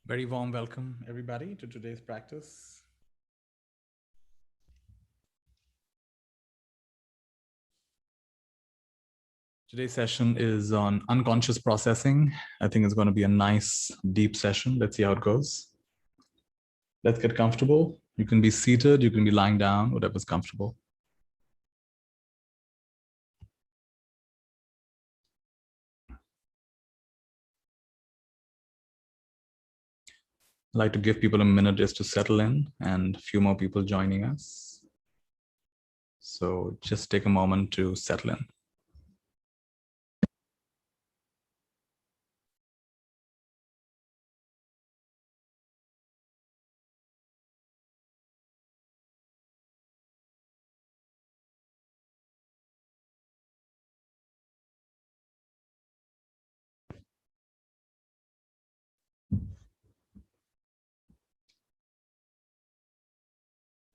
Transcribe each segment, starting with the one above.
Very warm welcome, everybody, to today's practice. Today's session is on unconscious processing. I think it's going to be a nice, deep session. Let's see how it goes. Let's get comfortable. You can be seated, you can be lying down, whatever's comfortable. I'd like to give people a minute just to settle in and a few more people joining us. So just take a moment to settle in.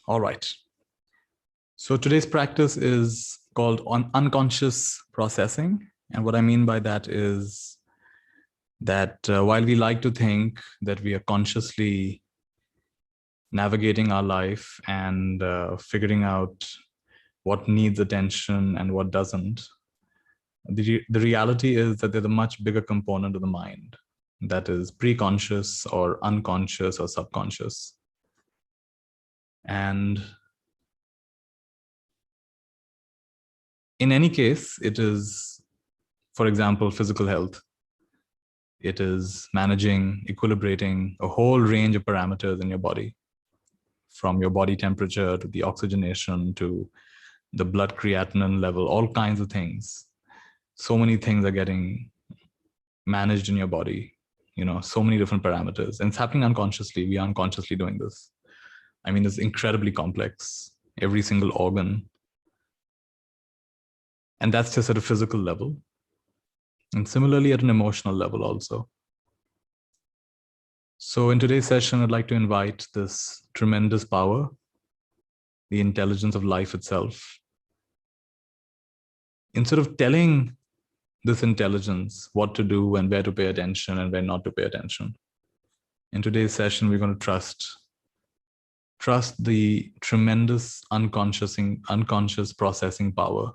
All right. So today's practice is called unconscious processing. And what I mean by that is that while we like to think that we are consciously navigating our life and figuring out what needs attention and what doesn't, the reality is that there's a much bigger component of the mind that is pre-conscious or unconscious or subconscious. And in any case, it is, for example, physical health. It is managing, equilibrating a whole range of parameters in your body, from your body temperature to the oxygenation to the blood creatinine level, all kinds of things. So many things are getting managed in your body, so many different parameters. And it's happening unconsciously. We are unconsciously doing this. I mean, it's incredibly complex, every single organ. And that's just at a physical level. And similarly at an emotional level also. So in today's session, I'd like to invite this tremendous power, the intelligence of life itself. Instead of telling this intelligence what to do and where to pay attention and where not to pay attention, in today's session, we're going to trust the tremendous unconscious processing power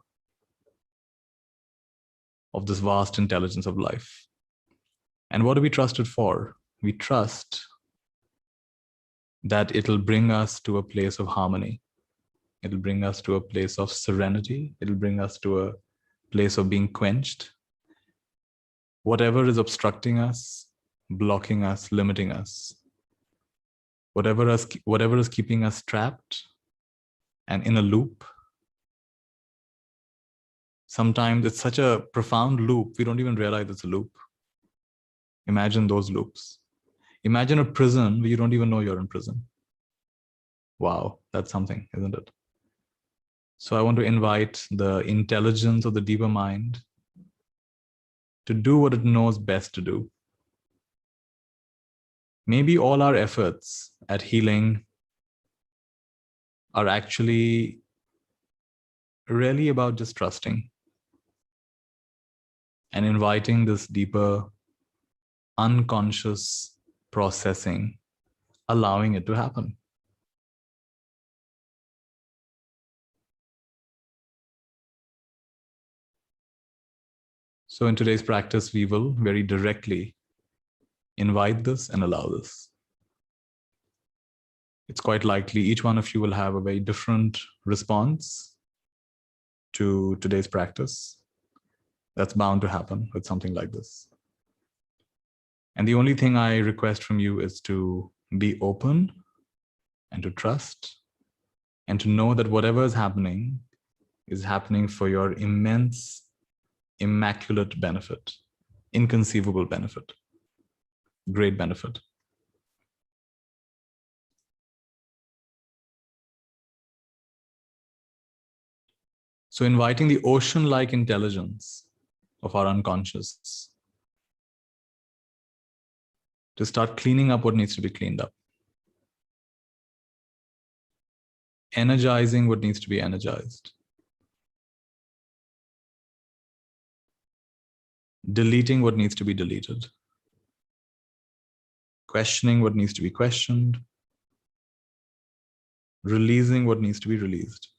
of this vast intelligence of life. And what do we trust it for? We trust that it'll bring us to a place of harmony. It'll bring us to a place of serenity. It'll bring us to a place of being quenched. Whatever is obstructing us, blocking us, limiting us, whatever is keeping us trapped and in a loop. Sometimes it's such a profound loop, we don't even realize it's a loop. Imagine those loops. Imagine a prison where you don't even know you're in prison. Wow, that's something, isn't it? So I want to invite the intelligence of the deeper mind to do what it knows best to do. Maybe all our efforts at healing are actually really about just trusting and inviting this deeper unconscious processing, allowing it to happen. So in today's practice, we will very directly invite this and allow this. It's quite likely each one of you will have a very different response to today's practice. That's bound to happen with something like this. And the only thing I request from you is to be open and to trust and to know that whatever is happening for your immense, immaculate benefit, inconceivable benefit, great benefit. So inviting the ocean-like intelligence of our unconscious to start cleaning up what needs to be cleaned up. Energizing what needs to be energized. Deleting what needs to be deleted. questioning what needs to be questioned, releasing what needs to be released,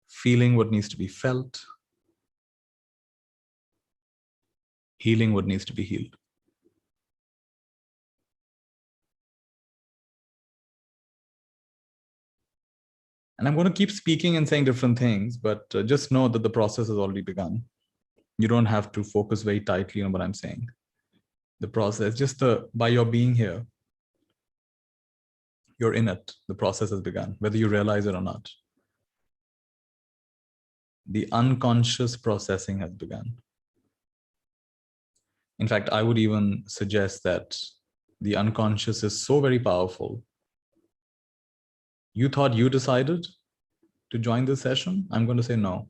feeling what needs to be felt, healing what needs to be healed. And I'm going to keep speaking and saying different things, but just know that the process has already begun. You don't have to focus very tightly on what I'm saying. The process, by your being here, you're in it. The process has begun, whether you realize it or not. The unconscious processing has begun. In fact, I would even suggest that the unconscious is so very powerful. You thought you decided to join this session? I'm going to say no.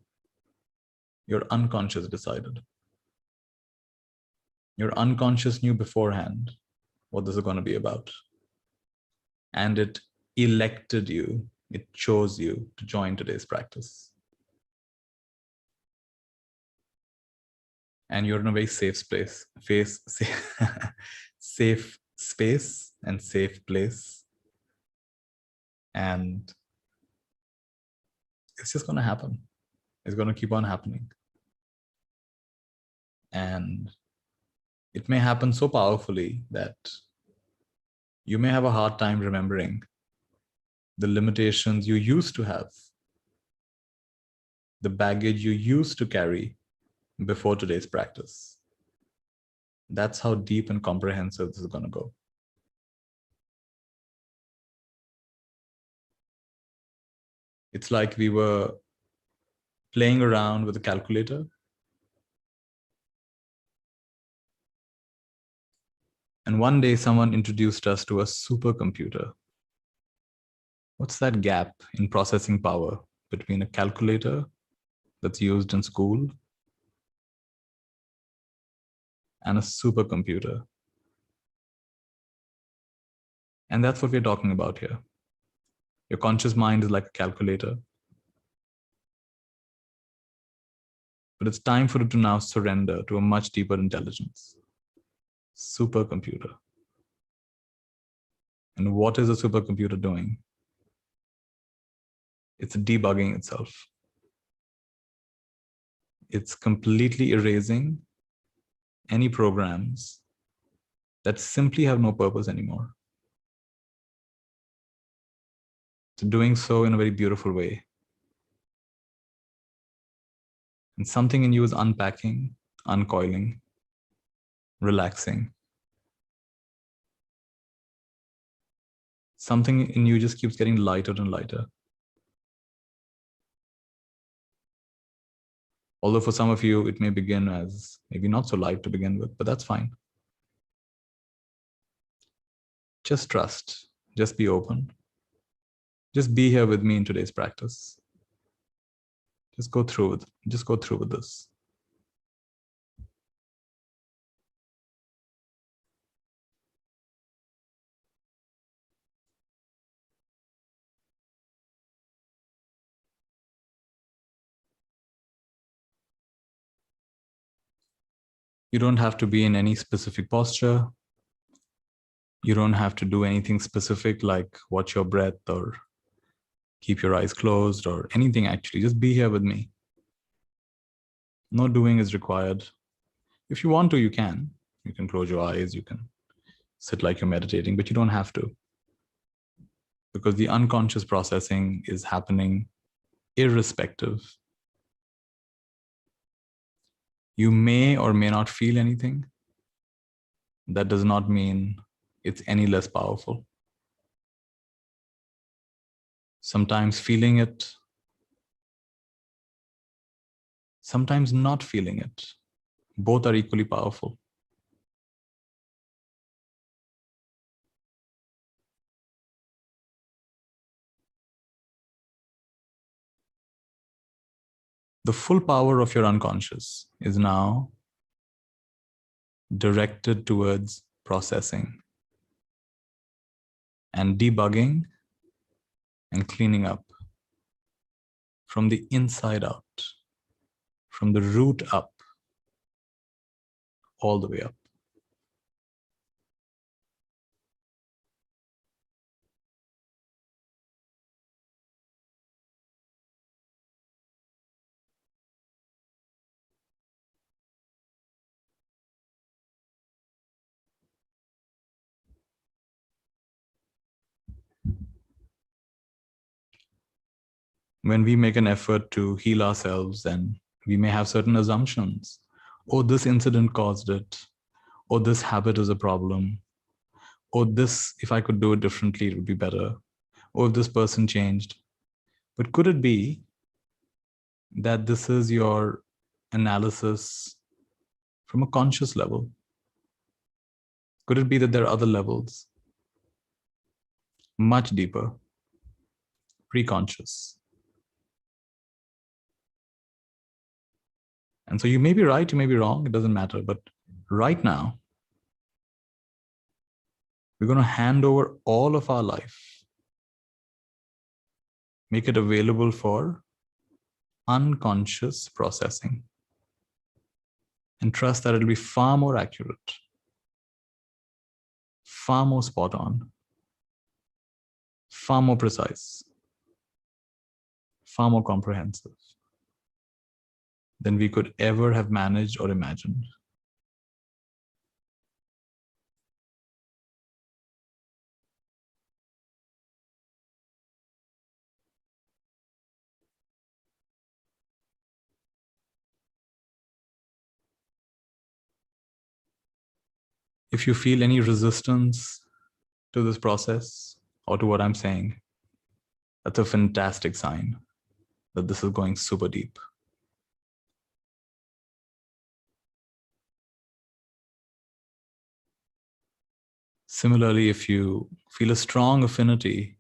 Your unconscious decided. Your unconscious knew beforehand what this is going to be about. And it elected you, it chose you to join today's practice. And you're in a very safe space, safe space and safe place. And it's just going to happen. It's going to keep on happening. And it may happen so powerfully that you may have a hard time remembering the limitations you used to have, the baggage you used to carry before today's practice. That's how deep and comprehensive this is going to go. It's like we were playing around with a calculator. And one day someone introduced us to a supercomputer. What's that gap in processing power between a calculator that's used in school and a supercomputer? And that's what we're talking about here. Your conscious mind is like a calculator. But it's time for it to now surrender to a much deeper intelligence. Supercomputer. And what is a supercomputer doing? It's debugging itself. It's completely erasing any programs that simply have no purpose anymore. It's doing so in a very beautiful way. And something in you is unpacking, uncoiling, relaxing. Something in you just keeps getting lighter and lighter. Although for some of you, it may begin as maybe not so light to begin with, but that's fine. Just trust, just be open. Just be here with me in today's practice. Just go through with this. You don't have to be in any specific posture. You don't have to do anything specific like watch your breath or keep your eyes closed or anything actually. Just be here with me. No doing is required. If you want to, you can. You can close your eyes, you can sit like you're meditating, but you don't have to. Because the unconscious processing is happening irrespective. You may or may not feel anything. That does not mean it's any less powerful. Sometimes feeling it, sometimes not feeling it. Both are equally powerful. The full power of your unconscious is now directed towards processing and debugging and cleaning up from the inside out, from the root up, all the way up. When we make an effort to heal ourselves, then we may have certain assumptions. Oh, this incident caused it. Oh, this habit is a problem. Oh, this, if I could do it differently, it would be better. Oh, if this person changed. But could it be that this is your analysis from a conscious level? Could it be that there are other levels, much deeper, pre-conscious? And so you may be right, you may be wrong, it doesn't matter. But right now, we're going to hand over all of our life, make it available for unconscious processing, and trust that it'll be far more accurate, far more spot on, far more precise, far more comprehensive than we could ever have managed or imagined. If you feel any resistance to this process or to what I'm saying, that's a fantastic sign that this is going super deep. Similarly, if you feel a strong affinity,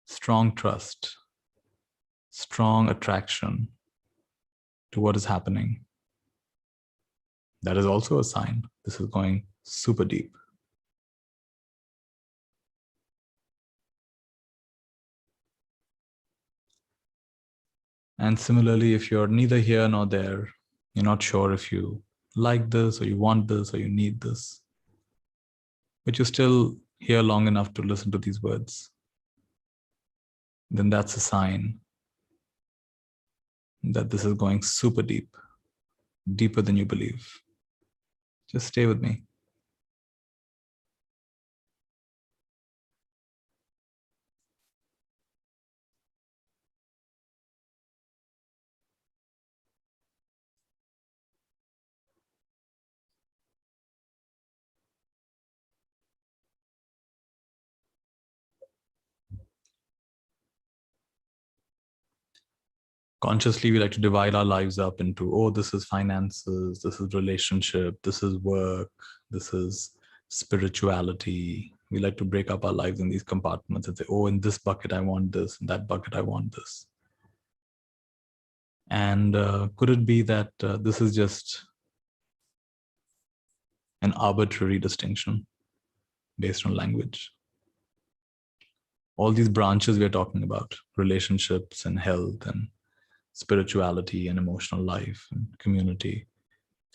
strong trust, strong attraction to what is happening, that is also a sign this is going super deep. And similarly, if you're neither here nor there, you're not sure if you like this or you want this or you need this, but you're still here long enough to listen to these words, then that's a sign that this is going super deep, deeper than you believe. Just stay with me. Consciously, we like to divide our lives up into, oh, this is finances, this is relationship, this is work, this is spirituality. We like to break up our lives in these compartments and say, oh, in this bucket, I want this, in that bucket, I want this. And could it be that this is just an arbitrary distinction based on language? All these branches we're talking about, relationships and health and spirituality and emotional life and community,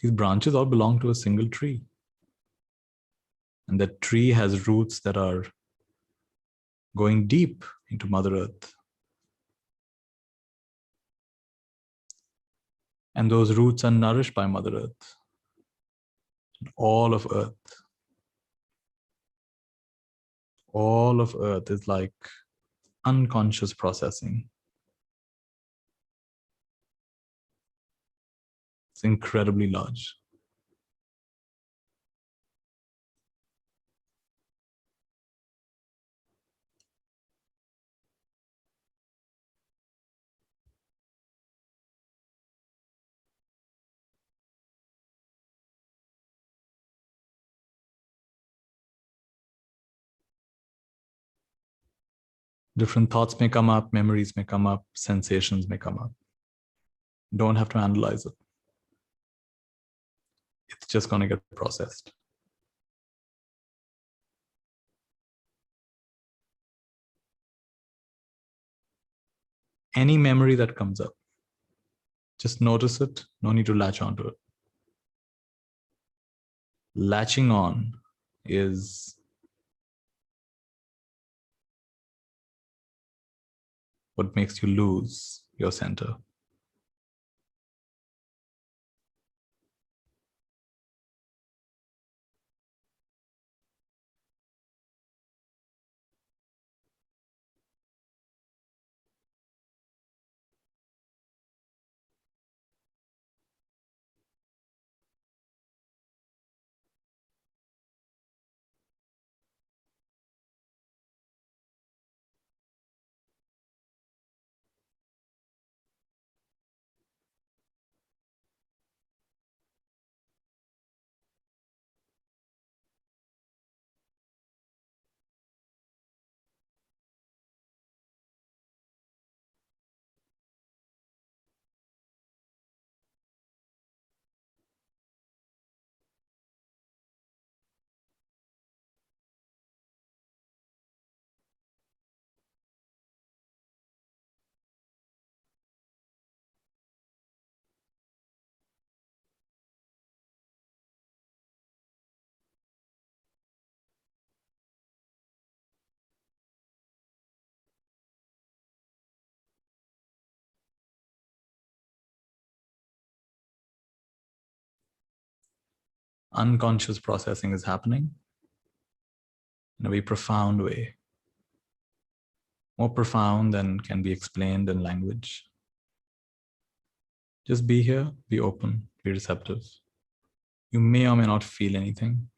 these branches all belong to a single tree. And that tree has roots that are going deep into Mother Earth. And those roots are nourished by Mother Earth. All of Earth is like unconscious processing. It's incredibly large. Different thoughts may come up, memories may come up, sensations may come up. Don't have to analyze it. It's just going to get processed. Any memory that comes up, just notice it. No need to latch onto it. Latching on is what makes you lose your center. Unconscious processing is happening in a very profound way, more profound than can be explained in language. Just be here, be open, be receptive. You may or may not feel anything.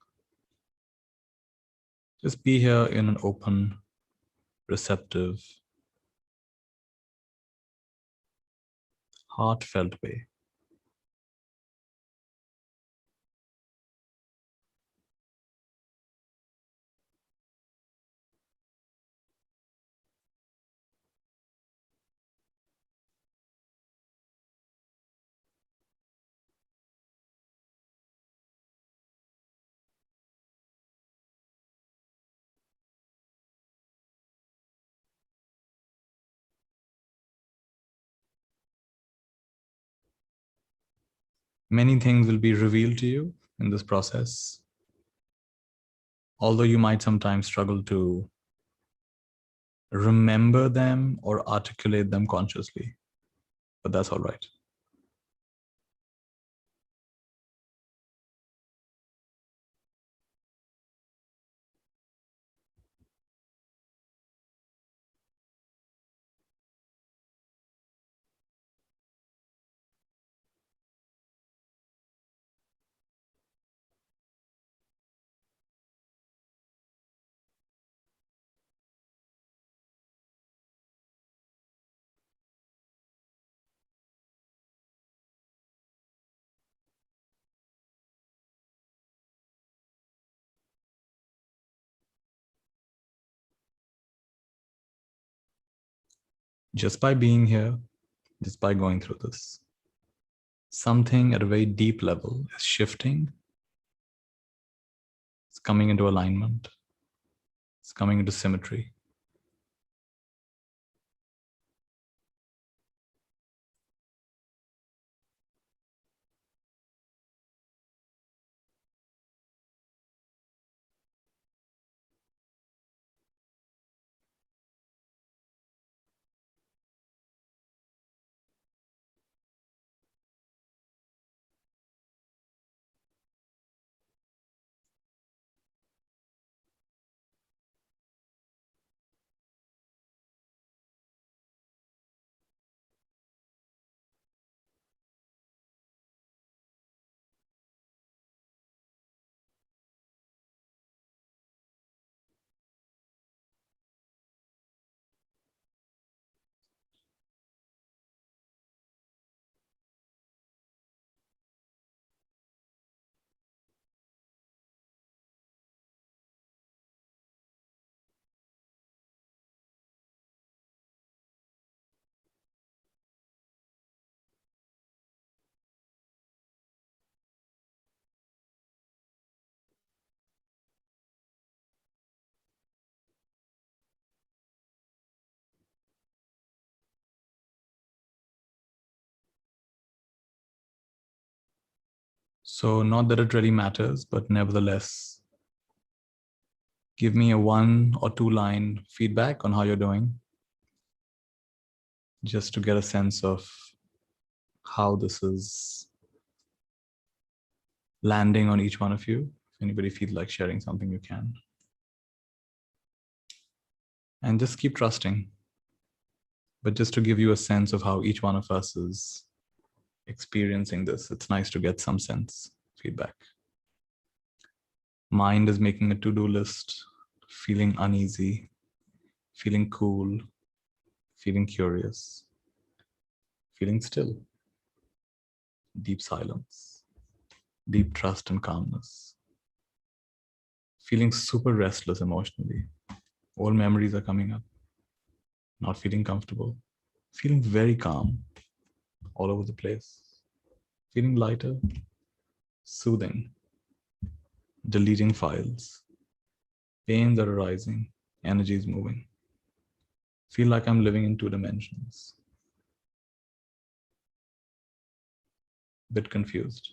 Just be here in an open, receptive, heartfelt way. Many things will be revealed to you in this process, although you might sometimes struggle to remember them or articulate them consciously, but that's all right. Just by being here, just by going through this, something at a very deep level is shifting. It's coming into alignment. It's coming into symmetry. So not that it really matters, but nevertheless, give me a 1 or 2 line feedback on how you're doing, just to get a sense of how this is landing on each one of you. If anybody feels like sharing something, you can. And just keep trusting. But just to give you a sense of how each one of us is experiencing this, it's nice to get some sense, feedback. Mind is making a to-do list, feeling uneasy, feeling cool, feeling curious, feeling still, deep silence, deep trust and calmness, feeling super restless emotionally. All memories are coming up, not feeling comfortable, feeling very calm all over the place, feeling lighter, soothing, deleting files, pains are arising, energy is moving. Feel like I'm living in 2 dimensions. Bit confused.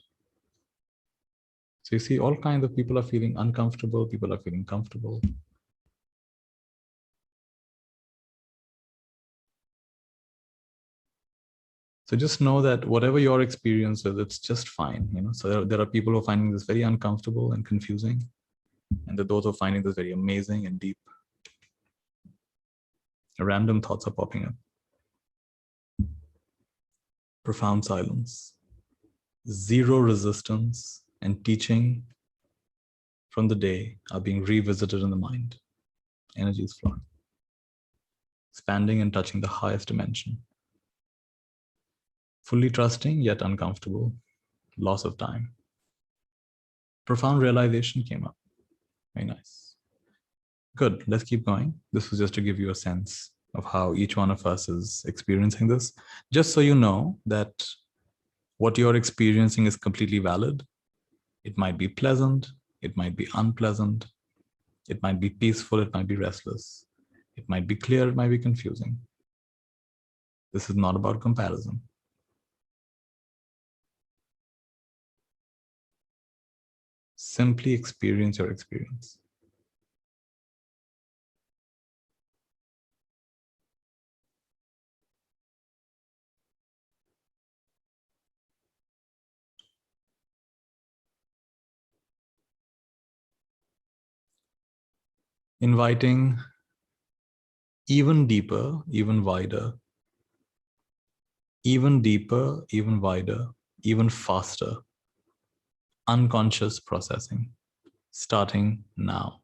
So you see all kinds of people are feeling uncomfortable, people are feeling comfortable. So just know that whatever your experience is, it's just fine. So there are people who are finding this very uncomfortable and confusing, and there are those who are finding this very amazing and deep. Random thoughts are popping up. Profound silence, zero resistance, and teaching from the day are being revisited in the mind. Energy is flowing, expanding and touching the highest dimension. Fully trusting yet uncomfortable, loss of time. Profound realization came up. Very nice. Good, let's keep going. This was just to give you a sense of how each one of us is experiencing this. Just so you know that what you're experiencing is completely valid. It might be pleasant, it might be unpleasant, it might be peaceful, it might be restless, it might be clear, it might be confusing. This is not about comparison. Simply experience your experience. Inviting even deeper, even wider, even deeper, even wider, even faster, unconscious processing, starting now.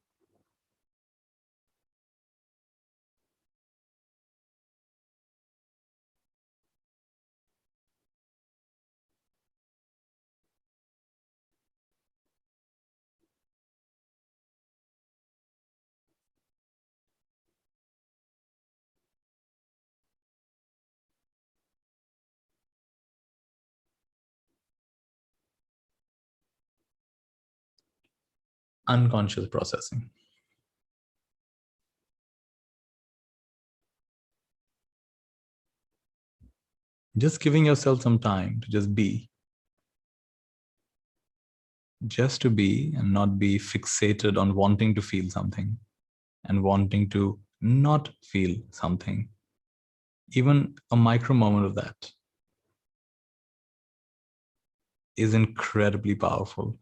Unconscious processing. Just giving yourself some time to just be. Just to be and not be fixated on wanting to feel something and wanting to not feel something. Even a micro moment of that is incredibly powerful.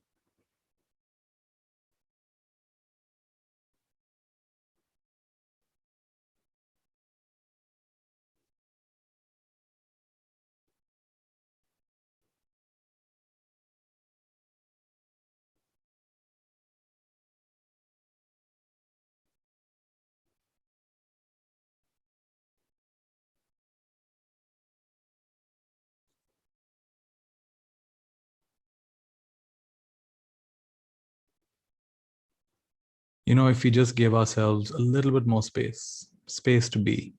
If we just give ourselves a little bit more space to be,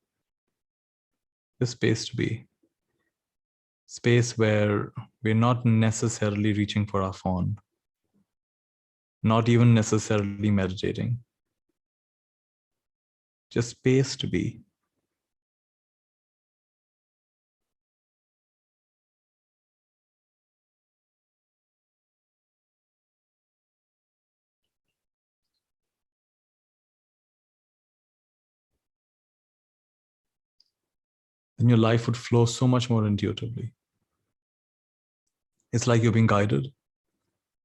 just space where we're not necessarily reaching for our phone, not even necessarily meditating, just space to be. Then your life would flow so much more intuitively. It's like you're being guided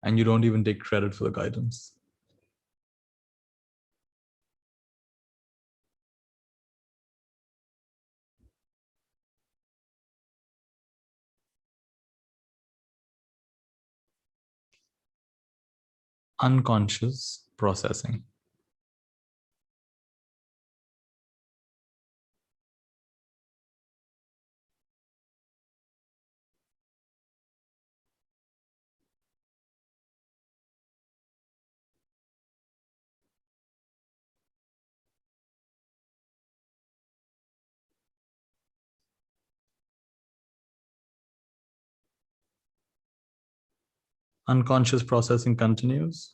and you don't even take credit for the guidance. Unconscious processing. Unconscious processing continues.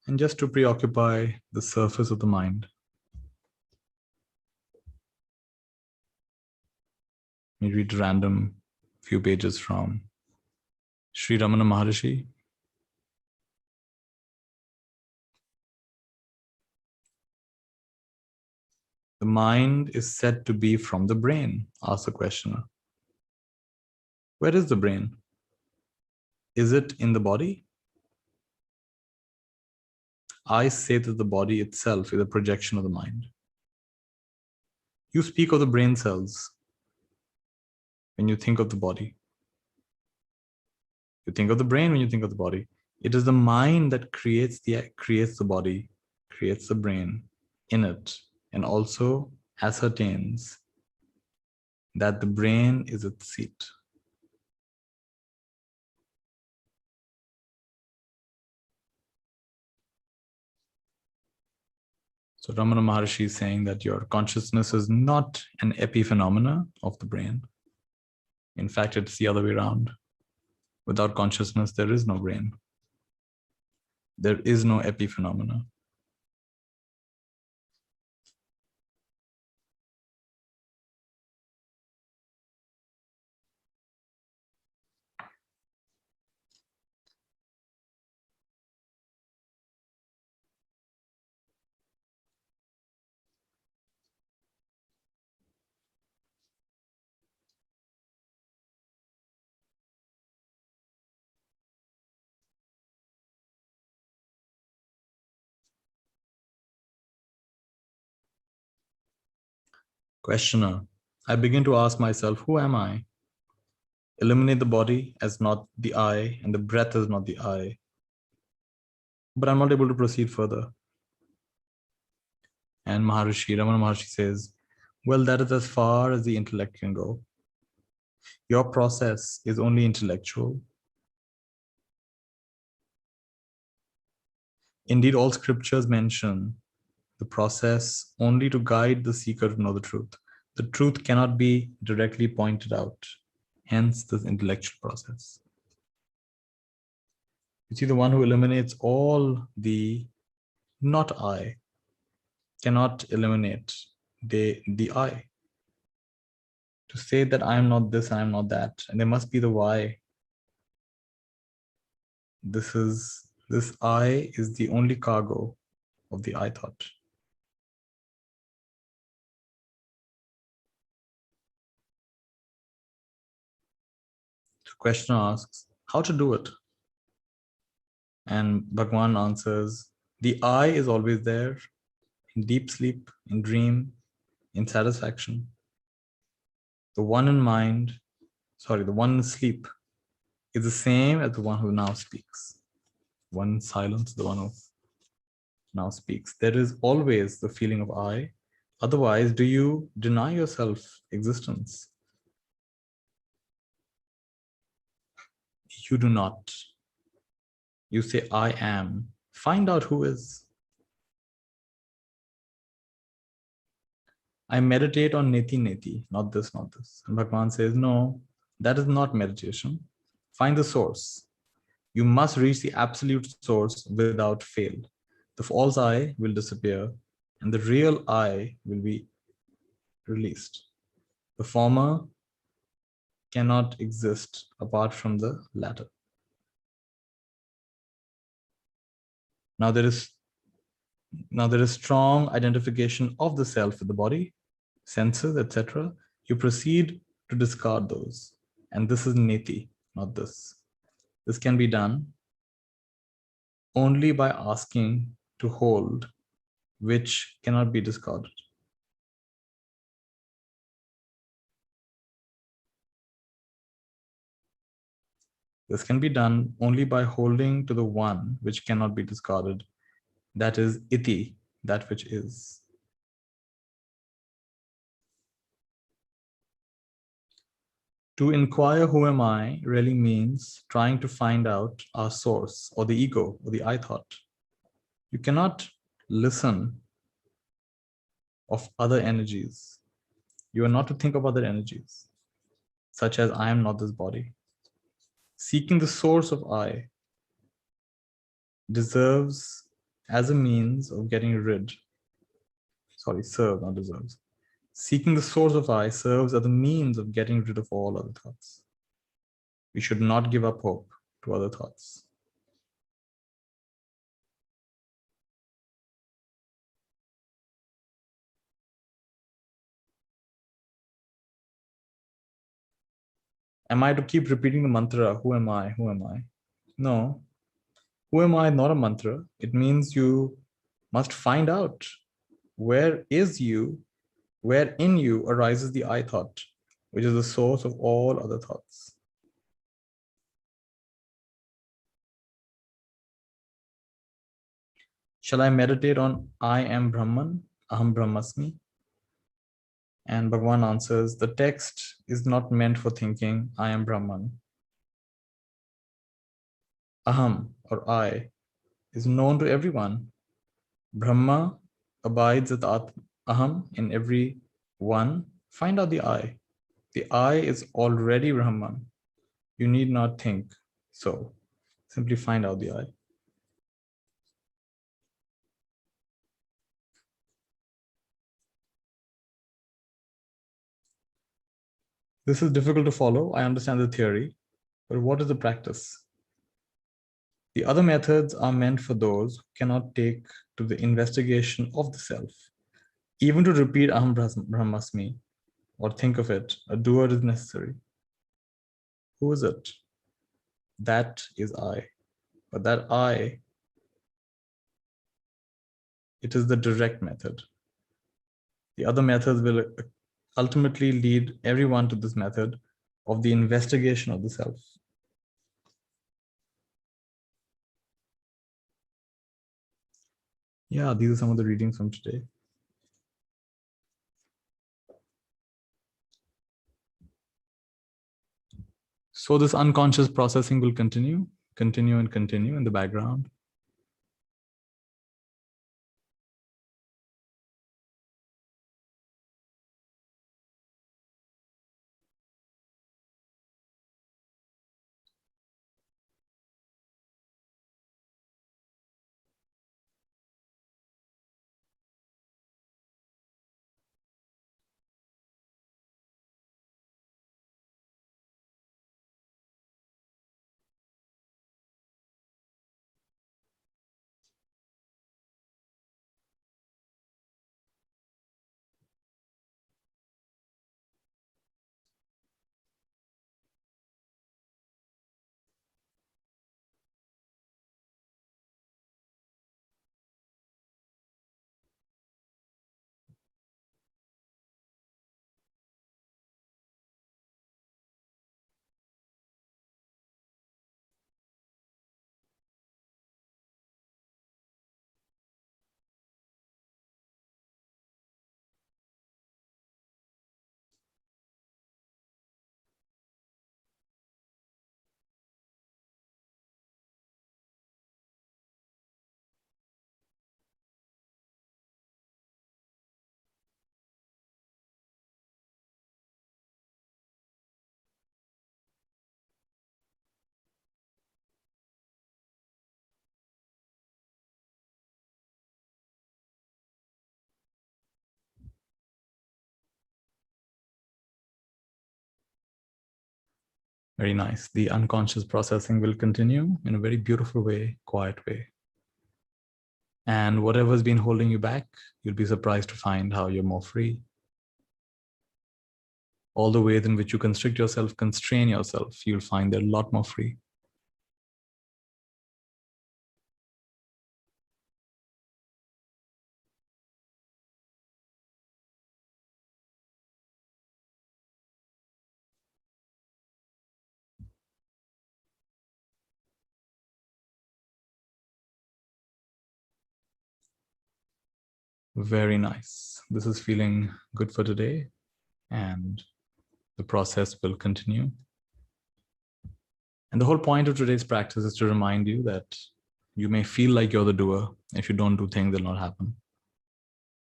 And just to preoccupy the surface of the mind, we read random few pages from Sri Ramana Maharishi. The mind is said to be from the brain, asks the questioner. Where is the brain? Is it in the body? I say that the body itself is a projection of the mind. You speak of the brain cells when you think of the body. You think of the brain when you think of the body. It is the mind that creates the body, creates the brain in it, and also ascertains that the brain is its seat. So Ramana Maharshi is saying that your consciousness is not an epiphenomena of the brain. In fact, it's the other way around. Without consciousness, there is no brain. There is no epiphenomena. Questioner, I begin to ask myself, who am I? Eliminate the body as not the I, and the breath as not the I. But I'm not able to proceed further. And Ramana Maharshi says, well, that is as far as the intellect can go. Your process is only intellectual. Indeed, all scriptures mention the process only to guide the seeker to know the truth. The truth cannot be directly pointed out, hence this intellectual process. You see, the one who eliminates all the not I cannot eliminate the I. To say that I am not this, I am not that, and there must be the why. This I is the only cargo of the I thought. The questioner asks, how to do it? And Bhagwan answers, the I is always there, in deep sleep, in dream, in satisfaction. The one in the one in sleep is the same as the one who now speaks. One in silence, the one who now speaks. There is always the feeling of I. Otherwise, do you deny yourself existence? You do not. You say, I am. Find out who is. I meditate on neti, not this, not this. And Bhagavan says, no, that is not meditation. Find the source. You must reach the absolute source without fail. The false I will disappear and the real I will be released. The former cannot exist apart from the latter. Now there is strong identification of the self with the body, senses, etc. You proceed to discard those. And this is niti, not this. This can be done only by asking to hold, which cannot be discarded. This can be done only by holding to the one which cannot be discarded. That is iti, that which is. To inquire who am I really means trying to find out our source or the ego or the I thought. You cannot listen of other energies. You are not to think of other energies, such as I am not this body. Seeking the source of I deserves as a means of getting rid, serve, not deserves. Seeking the source of I serves as a means of getting rid of all other thoughts. We should not give up hope to other thoughts. Am I to keep repeating the mantra, who am I, who am I? No. Who am I, not a mantra. It means you must find out where is you, where in you arises the I thought, which is the source of all other thoughts. Shall I meditate on I am Brahman, Aham Brahmasmi? And Bhagavan answers, the text is not meant for thinking I am Brahman. Aham, or I, is known to everyone. Brahma abides at Aham in every one. Find out the I. The I is already Brahman. You need not think so. Simply find out the I. This is difficult to follow. I understand the theory, but what is the practice? The other methods are meant for those who cannot take to the investigation of the self. Even to repeat Aham Brahmasmi or think of it, a doer is necessary. Who is it? That is I. But that I, it is the direct method. The other methods will ultimately lead everyone to this method of the investigation of the self. Yeah, these are some of the readings from today. So this unconscious processing will continue in the background. Very nice. The unconscious processing will continue in a very beautiful way, quiet way. And whatever's been holding you back, you'll be surprised to find how you're more free. All the ways in which you constrict yourself, constrain yourself, you'll find they're a lot more free. Very nice. This is feeling good for today, and the process will continue. And the whole point of today's practice is to remind you that you may feel like you're the doer. If you don't do things, they'll not happen.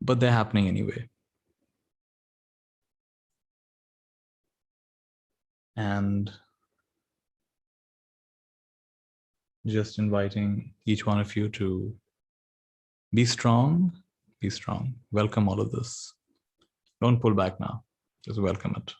But they're happening anyway. And just inviting each one of you to be strong, be strong. Welcome all of this. Don't pull back now. Just welcome it.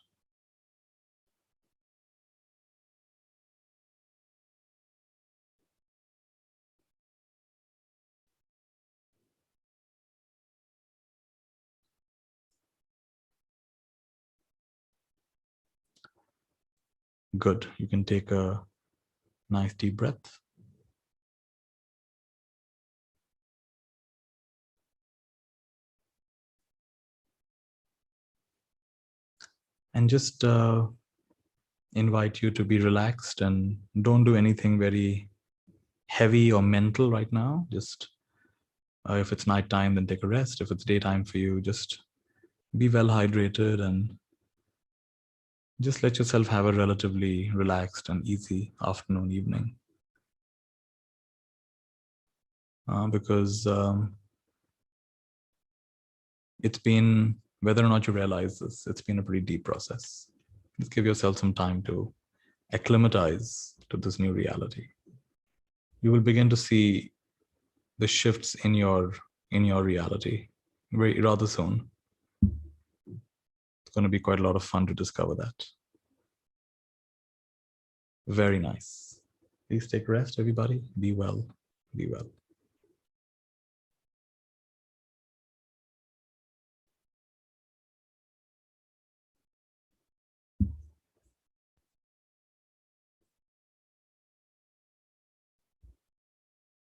Good. You can take a nice deep breath. And just invite you to be relaxed and don't do anything very heavy or mental right now. Just if it's nighttime, then take a rest. If it's daytime for you, just be well hydrated and just let yourself have a relatively relaxed and easy afternoon, evening. Because it's been, whether or not you realize this, it's been a pretty deep process. Just give yourself some time to acclimatize to this new reality. You will begin to see the shifts in your reality rather soon. It's going to be quite a lot of fun to discover that. Very nice. Please take rest, everybody. Be well. Be well.